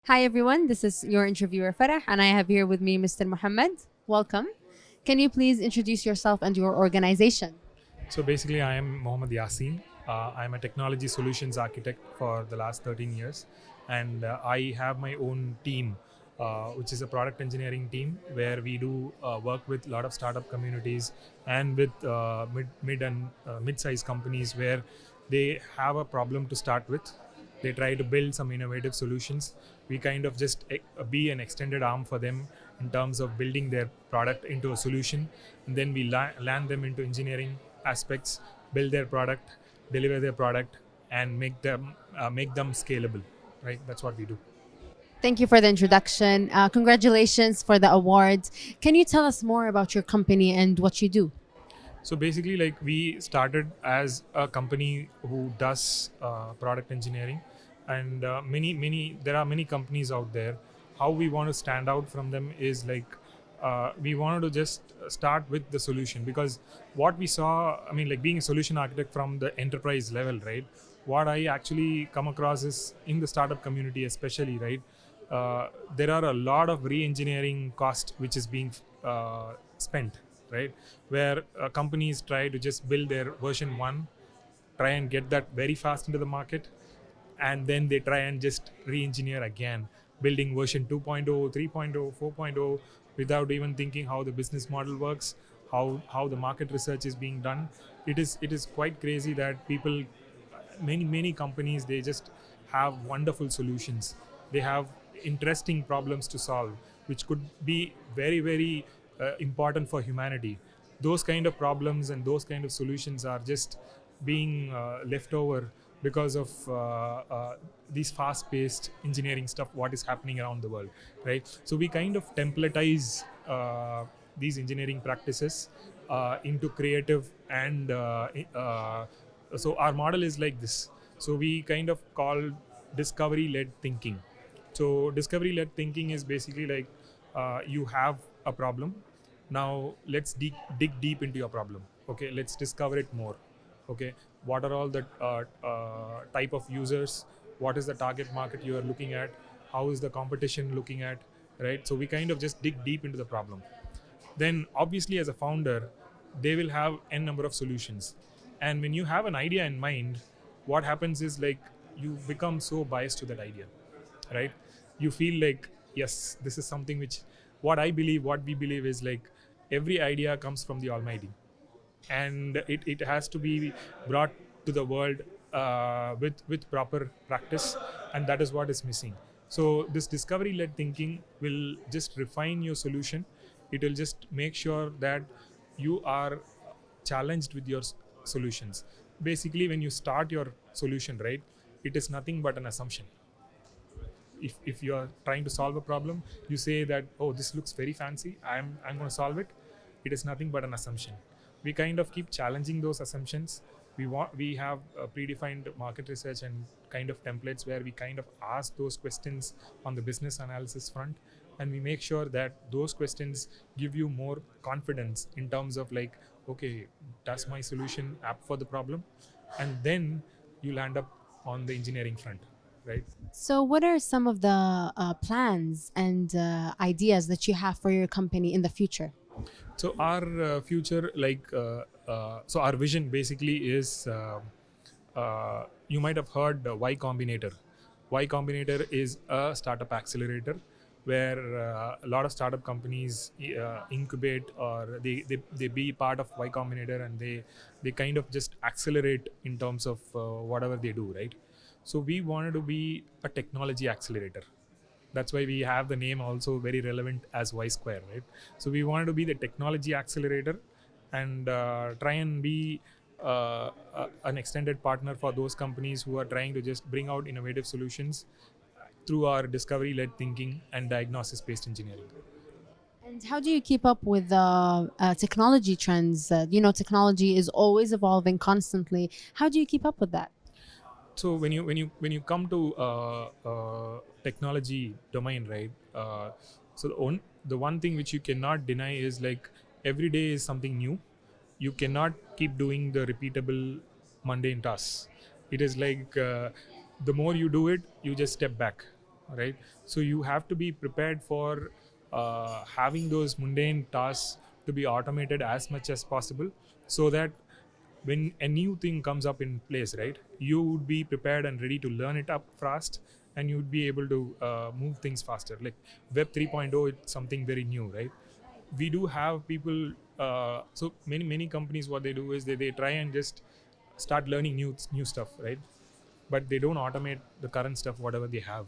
Hi everyone, this is your interviewer Farah and I have here with me Mr. Muhammad. Welcome. Can you please introduce yourself and your organization? So basically, I am Mohammed Yaseen. I'm a technology solutions architect for the last 13 years, and I have my own team, which is a product engineering team where we do work with a lot of startup communities and with mid and mid-sized companies where they have a problem to start with. They try to build some innovative solutions. We kind of just be an extended arm for them in terms of building their product into a solution, and then we land them into engineering aspects, build their product, deliver their product, and make them scalable. Right, that's what we do. Thank you for the introduction. Congratulations for the awards. Can you tell us more about your company and what you do? So basically, like we started as a company who does product engineering, and many there are many companies out there. How we want to stand out from them is like we wanted to just start with the solution, because what we saw, I mean, like being a solution architect from the enterprise level, right? What I actually come across is in the startup community, especially, right? There are a lot of re-engineering cost which is being spent, right? Where companies try to just build their version 1, try and get that very fast into the market, and then they try and just re-engineer again, building version 2.0, 3.0, 4.0, without even thinking how the business model works, how the market research is being done. It is quite crazy that people, many companies, they just have wonderful solutions. They have interesting problems to solve, which could be very important for humanity. Those kind of problems and those kind of solutions are just being left over because of these fast-paced engineering stuff what is happening around the world, right? So we kind of templatize these engineering practices into creative and so our model is like this. So we kind of call discovery led thinking. So discovery led thinking is basically like you have a problem. Now let's dig deep into your problem. Okay, let's discover it more. Okay, what are all the type of users? What is the target market you are looking at? How is the competition looking at? Right, so we kind of just dig deep into the problem. Then obviously as a founder, they will have n number of solutions, and when you have an idea in mind, what happens is like you become so biased to that idea, right? You feel like, yes, this is something which, what we believe is like every idea comes from the almighty, and it has to be brought to the world with proper practice, and that is what is missing. So this discovery led thinking will just refine your solution. It will just make sure that you are challenged with your solutions. Basically, when you start your solution, right, it is nothing but an assumption. If you are trying to solve a problem, you say that, oh, this looks very fancy, I'm going to solve it. It is nothing but an assumption. We kind of keep challenging those assumptions. We have predefined market research and kind of templates where we kind of ask those questions on the business analysis front, and we make sure that those questions give you more confidence in terms of like, okay, does my solution apt for the problem? And then you land up on the engineering front, right? So, what are some of the plans and ideas that you have for your company in the future? So our future, like, so our vision basically is, you might have heard Y Combinator. Y Combinator is a startup accelerator where a lot of startup companies incubate, or they be part of Y Combinator, and they kind of just accelerate in terms of whatever they do, right? So we wanted to be a technology accelerator. That's why we have the name also very relevant as Y Square, right? So we wanted to be the technology accelerator, and try and be an extended partner for those companies who are trying to just bring out innovative solutions through our discovery led thinking and diagnosis based engineering. And how do you keep up with the technology trends? Technology is always evolving constantly. How do you keep up with that? So when you come to technology domain, right? So the one thing which you cannot deny is like every day is something new. You cannot keep doing the repeatable mundane tasks. It is like the more you do it, you just step back, right? So you have to be prepared for having those mundane tasks to be automated as much as possible, so that when a new thing comes up in place, right, you would be prepared and ready to learn it up fast, and you would be able to move things faster. Like web 3.0, it's something very new, right? We do have people, so many companies, what they do is they try and just start learning new stuff, right? But they don't automate the current stuff whatever they have.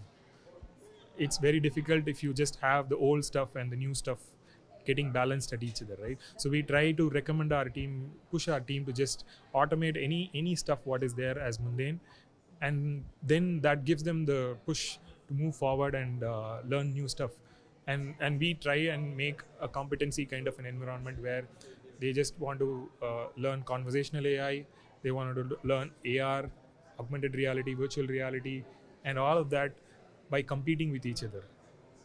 It's very difficult if you just have the old stuff and the new stuff getting balanced at each other, right? So we try to recommend our team, push our team to just automate any stuff what is there as mundane, and then that gives them the push to move forward and learn new stuff. And we try and make a competency kind of an environment where they just want to learn conversational AI, they want to learn AR, augmented reality, virtual reality, and all of that by competing with each other.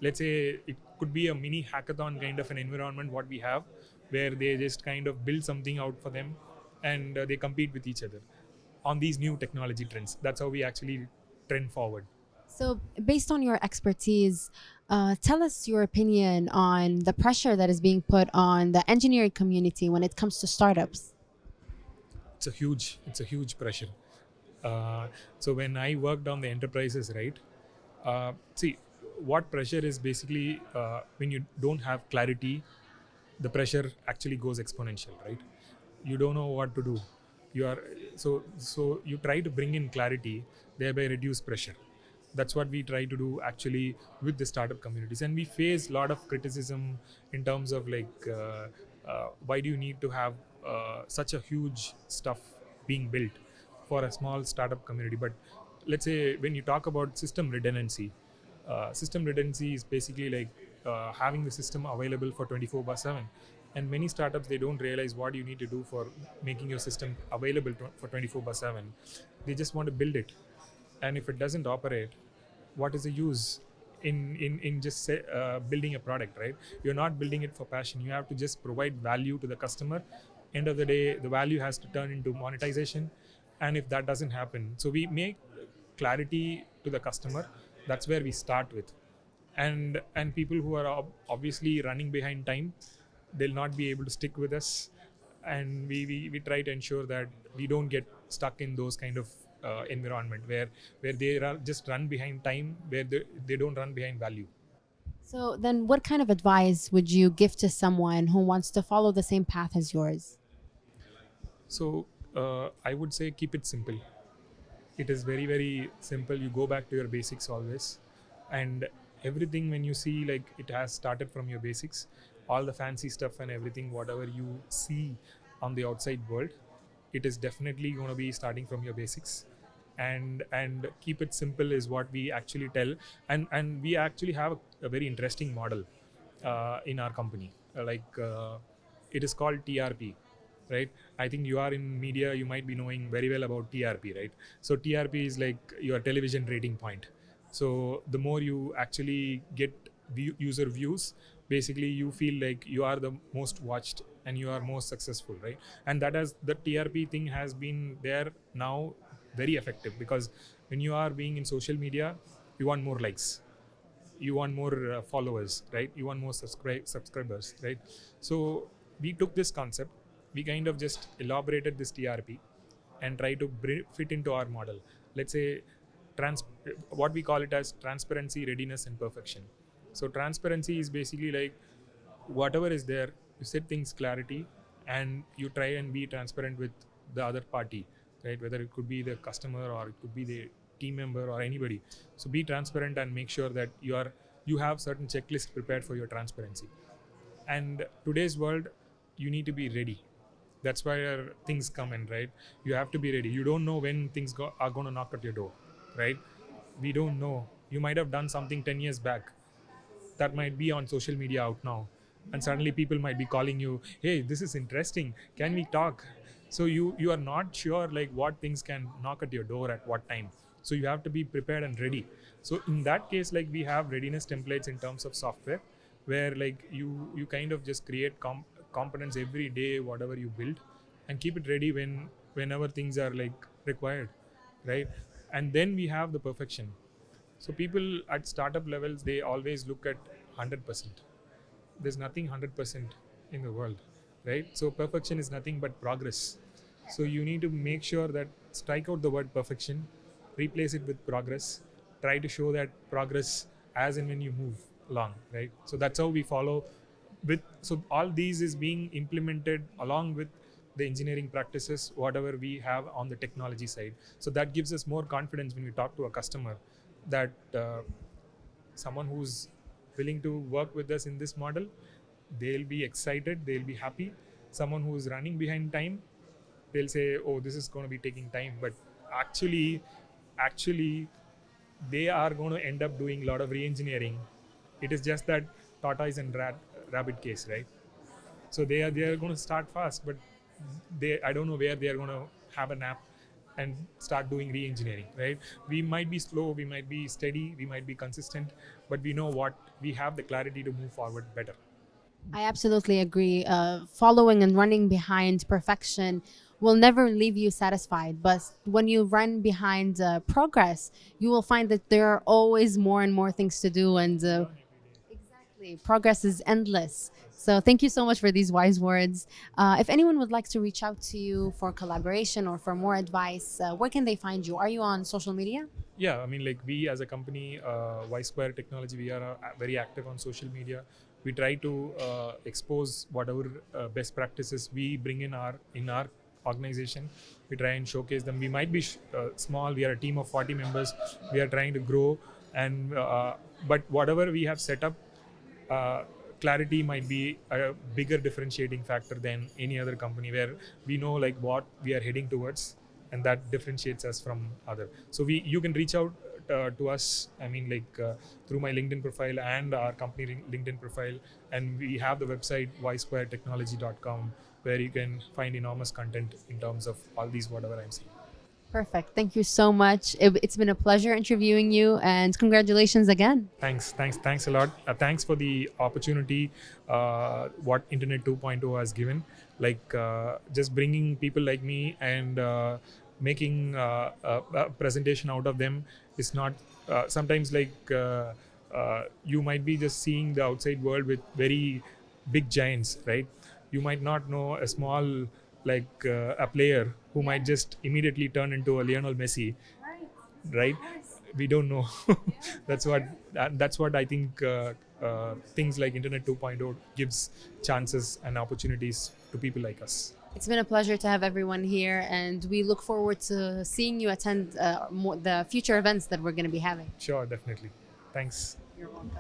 Let's say it could be a mini hackathon kind of an environment what we have, where they just kind of build something out for them, and they compete with each other on these new technology trends. That's how we actually trend forward. So, based on your expertise, tell us your opinion on the pressure that is being put on the engineering community when it comes to startups. It's a huge pressure. uh, so when I worked on the enterprises, right, see, what pressure is basically, when you don't have clarity, the pressure actually goes exponential, right? You don't know what to do. You are, so you try to bring in clarity, thereby reduce pressure. That's what we try to do actually with the startup communities, and we face a lot of criticism in terms of like, why do you need to have such a huge stuff being built for a small startup community? But let's say when you talk about system redundancy is basically like having the system available for 24 by 7. And many startups, they don't realize what you need to do for making your system available for 24 by 7. They just want to build it, and if it doesn't operate, what is the use in just building a product, right? You're not building it for passion, you have to just provide value to the customer. End of the day, the value has to turn into monetization. And if that doesn't happen, so we make clarity to the customer. That's where we start with. And people who are obviously running behind time, they'll not be able to stick with us. And we try to ensure that we don't get stuck in those kind of environment where they just run behind time, where they don't run behind value. So, then what kind of advice would you give to someone who wants to follow the same path as yours? So I would say keep it simple. It is very very simple. You go back to your basics always, and everything when you see, like, it has started from your basics. All the fancy stuff and everything whatever you see on the outside world, it is definitely going to be starting from your basics. And keep it simple is what we actually tell. And we actually have a very interesting model in our company, it is called TRP, right? I think you are in media, you might be knowing very well about TRP, right? So TRP is like your television rating point. So the more you actually get user views, basically you feel like you are the most watched and you are most successful, right? And that has the TRP thing has been there now, very effective, because when you are being in social media, you want more likes, you want more followers, right? You want more subscribers, right? So we took this concept, we kind of just elaborated this TRP and try to fit into our model. Let's say trans what we call it as transparency, readiness, and perfection. So transparency is basically like whatever is there, you set things clarity, and you try and be transparent with the other party, right? Whether it could be the customer or it could be the team member or anybody. So be transparent and make sure that you have certain checklist prepared for your transparency. And today's world, you need to be ready. That's where things come in, right? You have to be ready. You don't know when things are going to knock at your door, right? We don't know, you might have done something 10 years back that might be on social media out now, and suddenly people might be calling you, hey, this is interesting, can we talk? So you are not sure like what things can knock at your door at what time. So you have to be prepared and ready. So in that case, like, we have readiness templates in terms of software, where like you kind of just create components every day whatever you build, and keep it ready whenever things are like required, right? And then we have the perfection. So people at startup levels, they always look at 100%. There's nothing 100% in the world, right? So perfection is nothing but progress. So you need to make sure that strike out the word perfection, replace it with progress, try to show that progress as and when you move along, right? So that's how we follow with. So all these is being implemented along with the engineering practices, whatever we have on the technology side. So that gives us more confidence when we talk to a customer that someone who's willing to work with us in this model, they'll be excited, they'll be happy. Someone who's running behind time, they'll say, oh, this is going to be taking time, but actually they are going to end up doing a lot of re-engineering. It is just that tortoise and rabbit case, right? So they are going to start fast, but they, I don't know where they are going to have a nap and start doing re-engineering, right? We might be slow, we might be steady, we might be consistent, but we know what, we have the clarity to move forward better. I absolutely agree. Following and running behind perfection will never leave you satisfied. But when you run behind progress, you will find that there are always more and more things to do. And exactly, progress is endless. So thank you so much for these wise words. If anyone would like to reach out to you for collaboration or for more advice, where can they find you? Are you on social media? Yeah, I mean, like we as a company, Ysquare Technology, we are very active on social media. We try to expose whatever best practices we bring in our organization. We try and showcase them. We might be small, we are a team of 40 members, we are trying to grow, and but whatever we have set up, uh, clarity might be a bigger differentiating factor than any other company, where we know like what we are heading towards, and that differentiates us from other. So we, you can reach out to us, I mean, like through my LinkedIn profile and our company LinkedIn profile, and we have the website ysquaretechnology.com, where you can find enormous content in terms of all these whatever I'm saying. Perfect. Thank you so much. It's been a pleasure interviewing you, and congratulations again. Thanks a lot. Thanks for the opportunity. What Internet 2.0 has given, like just bringing people like me and making a presentation out of them is not sometimes like you might be just seeing the outside world with very big giants, right? You might not know a small, like a player who might just immediately turn into a Lionel Messi, right? We don't know. that's what that's what I think things like Internet 2.0 gives chances and opportunities to people like us. It's been a pleasure to have everyone here, and we look forward to seeing you attend the future events that we're going to be having. Sure, definitely. Thanks. You're welcome.